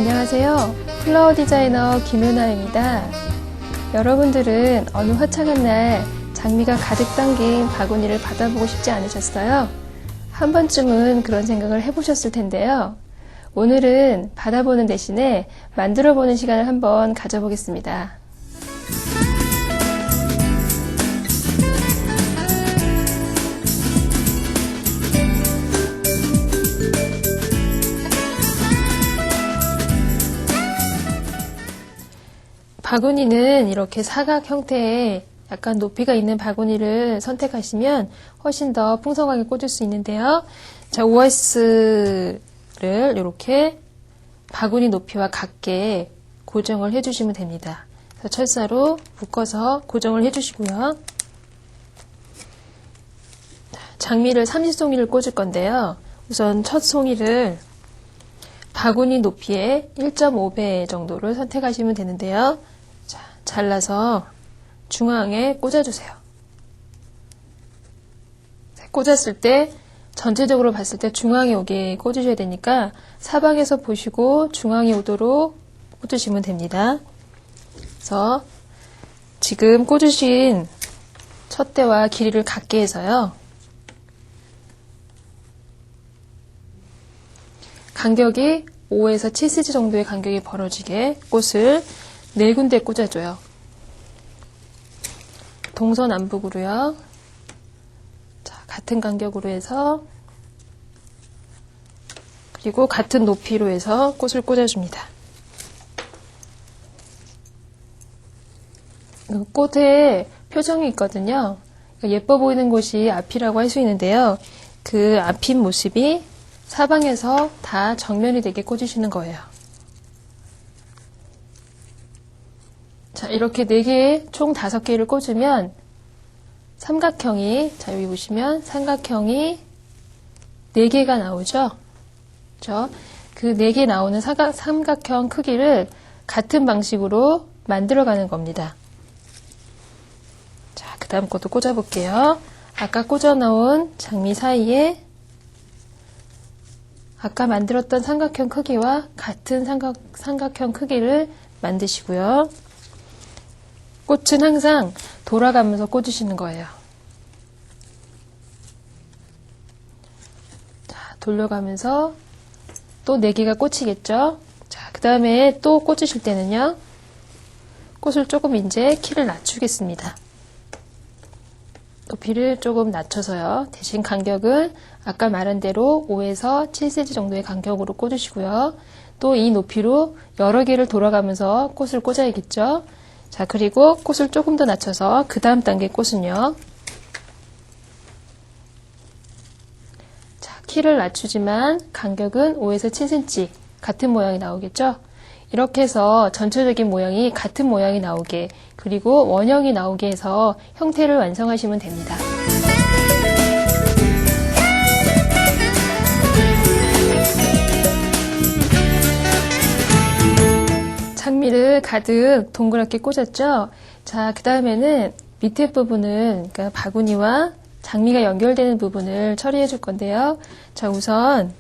안녕하세요. 플라워 디자이너 김윤아입니다. 여러분들은 어느 화창한 날 장미가 가득 담긴 바구니를 받아보고 싶지 않으셨어요? 한 번쯤은 그런 생각을 해보셨을 텐데요. 오늘은 받아보는 대신에 만들어보는 시간을 한번 가져보겠습니다. 바구니는 이렇게 사각 형태의 약간 높이가 있는 바구니를 선택하시면 훨씬 더 풍성하게 꽂을 수 있는데요. 자, 오아시스를 이렇게 바구니 높이와 같게 고정을 해주시면 됩니다. 그래서 철사로 묶어서 고정을 해주시고요. 장미를 30송이를 꽂을 건데요. 우선 첫 송이를 바구니 높이의 1.5배 정도를 선택하시면 되는데요. 자, 잘라서 중앙에 꽂아주세요. 꽂았을 때 전체적으로 봤을 때 중앙에 오게 꽂으셔야 되니까 사방에서 보시고 중앙에 오도록 꽂으시면 됩니다. 그래서 지금 꽂으신 첫 대와 길이를 같게 해서요. 간격이 5에서 7cm 정도의 간격이 벌어지게 꽃을 4군데 꽂아줘요. 동서남북으로요. 자, 같은 간격으로 해서 그리고 같은 높이로 해서 꽃을 꽂아줍니다. 꽃에 표정이 있거든요. 예뻐 보이는 곳이 앞이라고 할 수 있는데요. 그 앞인 모습이 사방에서 다 정면이 되게 꽂으시는 거예요. 자, 이렇게 4개, 총 5개를 꽂으면 삼각형이, 자, 여기 보시면 삼각형이 4개가 나오죠? 그렇죠? 그 4개 나오는 삼각형 크기를 같은 방식으로 만들어가는 겁니다. 자, 그 다음 것도 꽂아볼게요. 아까 꽂아놓은 장미 사이에 아까 만들었던 삼각형 크기와 같은 삼각형 크기를 만드시고요. 꽃은 항상 돌아가면서 꽂으시는 거예요. 자, 돌려가면서 또 4개가 꽂히겠죠? 자, 그 다음에 또 꽂으실 때는요. 꽃을 조금 이제 키를 낮추겠습니다. 높이를 조금 낮춰서요. 대신 간격은 아까 말한 대로 5에서 7cm 정도의 간격으로 꽂으시고요. 또 이 높이로 여러 개를 돌아가면서 꽃을 꽂아야겠죠. 자, 그리고 꽃을 조금 더 낮춰서 그 다음 단계 꽃은요. 자, 키를 낮추지만 간격은 5에서 7cm 같은 모양이 나오겠죠. 이렇게 해서 전체적인 모양이 같은 모양이 나오게, 그리고 원형이 나오게 해서 형태를 완성하시면 됩니다. 장미를 가득 동그랗게 꽂았죠. 자, 그 다음에는 밑에 부분은, 그러니까 바구니와 장미가 연결되는 부분을 처리해 줄 건데요. 자, 우선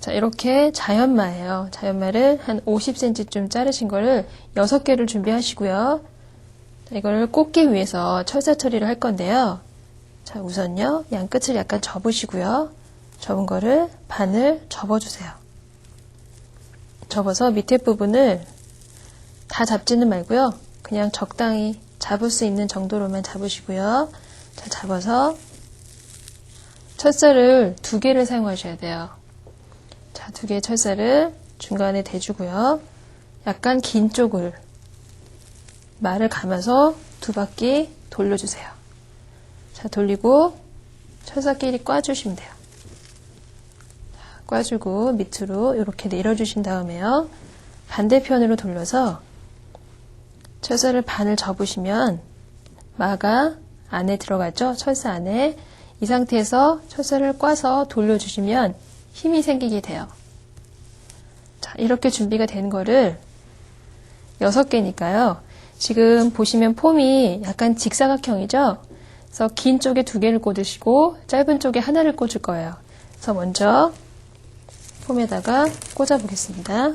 자, 이렇게 자연마예요. 자연마를 한 50cm쯤 자르신 거를 6개를 준비하시고요. 자, 이거를 꽂기 위해서 철사 처리를 할 건데요. 자, 우선요, 양끝을 약간 접으시고요. 접은 거를 반을 접어주세요. 접어서 밑에 부분을 다 잡지는 말고요. 그냥 적당히 잡을 수 있는 정도로만 잡으시고요. 자, 잡아서 철사를 2개를 사용하셔야 돼요. 자, 2개의 철사를 중간에 대주고요. 약간 긴 쪽을 말을 감아서 2바퀴 돌려주세요. 자, 돌리고 철사끼리 꽈주시면 돼요. 자, 꽈주고 밑으로 이렇게 내려주신 다음에요. 반대편으로 돌려서 철사를 반을 접으시면 마가 안에 들어가죠. 철사 안에. 이 상태에서 철사를 꽈서 돌려주시면 힘이 생기게 돼요. 자, 이렇게 준비가 된 거를 6개니까요. 지금 보시면 폼이 약간 직사각형이죠. 그래서 긴 쪽에 2개를 꽂으시고 짧은 쪽에 하나를 꽂을 거예요. 그래서 먼저 폼에다가 꽂아 보겠습니다.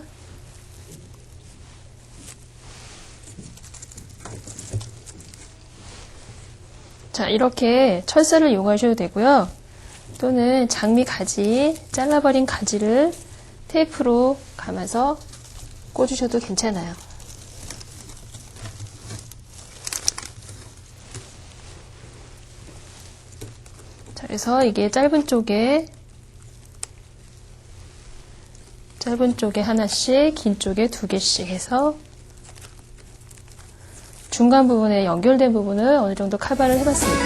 자, 이렇게 철사를 이용하셔도 되고요. 또는 장미 가지, 잘라버린 가지를 테이프로 감아서 꽂으셔도 괜찮아요. 자, 그래서 이게 짧은 쪽에 하나씩, 긴 쪽에 2개씩 해서 중간 부분에 연결된 부분을 어느 정도 커버를 해봤습니다.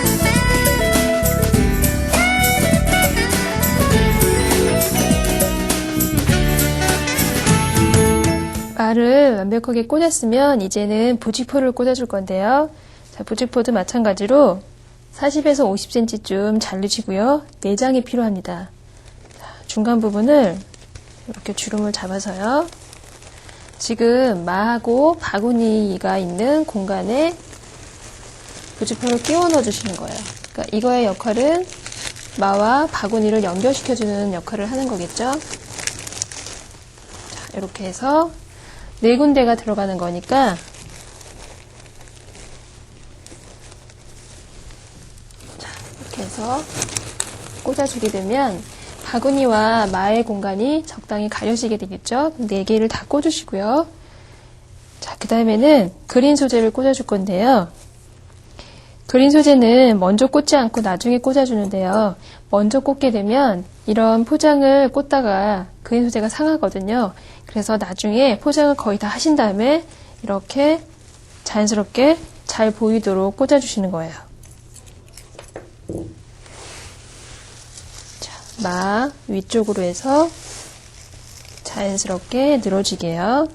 말을 완벽하게 꽂았으면 이제는 부직포를 꽂아줄 건데요. 자, 부직포도 마찬가지로 40에서 50cm쯤 자르시고요. 내장이 필요합니다. 자, 중간 부분을 이렇게 주름을 잡아서요. 지금 마하고 바구니가 있는 공간에 부직포를 끼워 넣어주시는 거예요. 그러니까 이거의 역할은 마와 바구니를 연결시켜주는 역할을 하는 거겠죠. 자, 이렇게 해서 4군데가 들어가는 거니까 자, 이렇게 해서 꽂아주게 되면 바구니와 마의 공간이 적당히 가려지게 되겠죠. 4개를 다 꽂으시고요. 자, 그 다음에는 그린 소재를 꽂아줄 건데요. 그린 소재는 먼저 꽂지 않고 나중에 꽂아주는데요. 먼저 꽂게 되면 이런 포장을 꽂다가 그린 소재가 상하거든요. 그래서 나중에 포장을 거의 다 하신 다음에 이렇게 자연스럽게 잘 보이도록 꽂아주시는 거예요. 자, 마 위쪽으로 해서 자연스럽게 늘어지게요.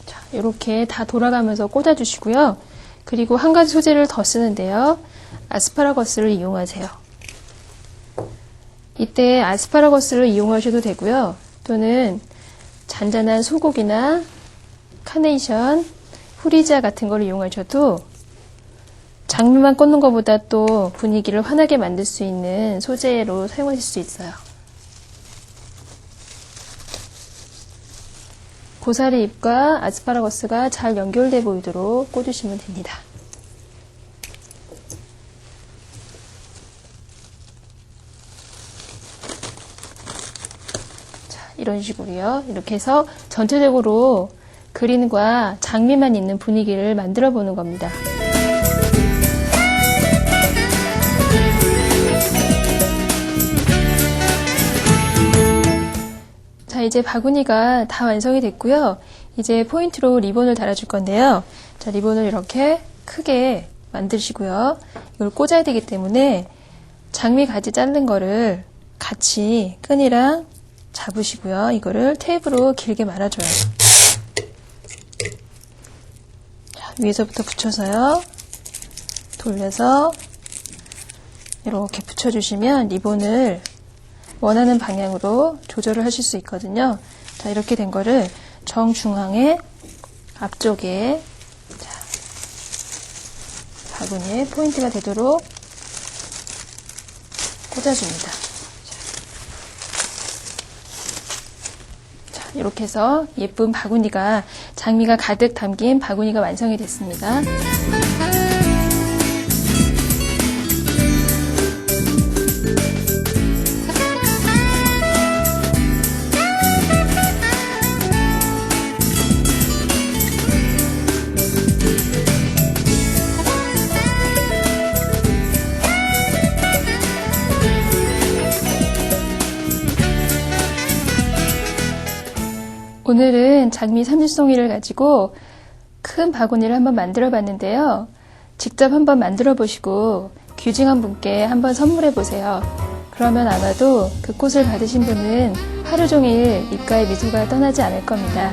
자, 이렇게 다 돌아가면서 꽂아주시고요. 그리고 한 가지 소재를 더 쓰는데요. 아스파라거스를 이용하세요. 이때 아스파라거스를 이용하셔도 되고요. 또는 잔잔한 소고기나 카네이션, 후리자 같은 걸 이용하셔도 장미만 꽂는 것보다 또 분위기를 환하게 만들 수 있는 소재로 사용하실 수 있어요. 고사리 잎과 아스파라거스가 잘 연결돼 보이도록 꽂으시면 됩니다. 이런 식으로요. 이렇게 해서 전체적으로 그린과 장미만 있는 분위기를 만들어 보는 겁니다. 자, 이제 바구니가 다 완성이 됐고요. 이제 포인트로 리본을 달아줄 건데요. 자, 리본을 이렇게 크게 만드시고요. 이걸 꽂아야 되기 때문에 장미 가지 자른 거를 같이 끈이랑 잡으시고요. 이거를 테이프로 길게 말아줘요. 자, 위에서부터 붙여서요. 돌려서 이렇게 붙여주시면 리본을 원하는 방향으로 조절을 하실 수 있거든요. 자, 이렇게 된 거를 정중앙에 앞쪽에 자, 바구니에 포인트가 되도록 꽂아줍니다. 이렇게 해서 예쁜 바구니가 장미가 가득 담긴 바구니가 완성이 됐습니다. 오늘은 장미 삼일송이를 가지고 큰 바구니를 한번 만들어 봤는데요. 직접 한번 만들어 보시고 귀중한 분께 한번 선물해 보세요. 그러면 아마도 그 꽃을 받으신 분은 하루 종일 입가에 미소가 떠나지 않을 겁니다.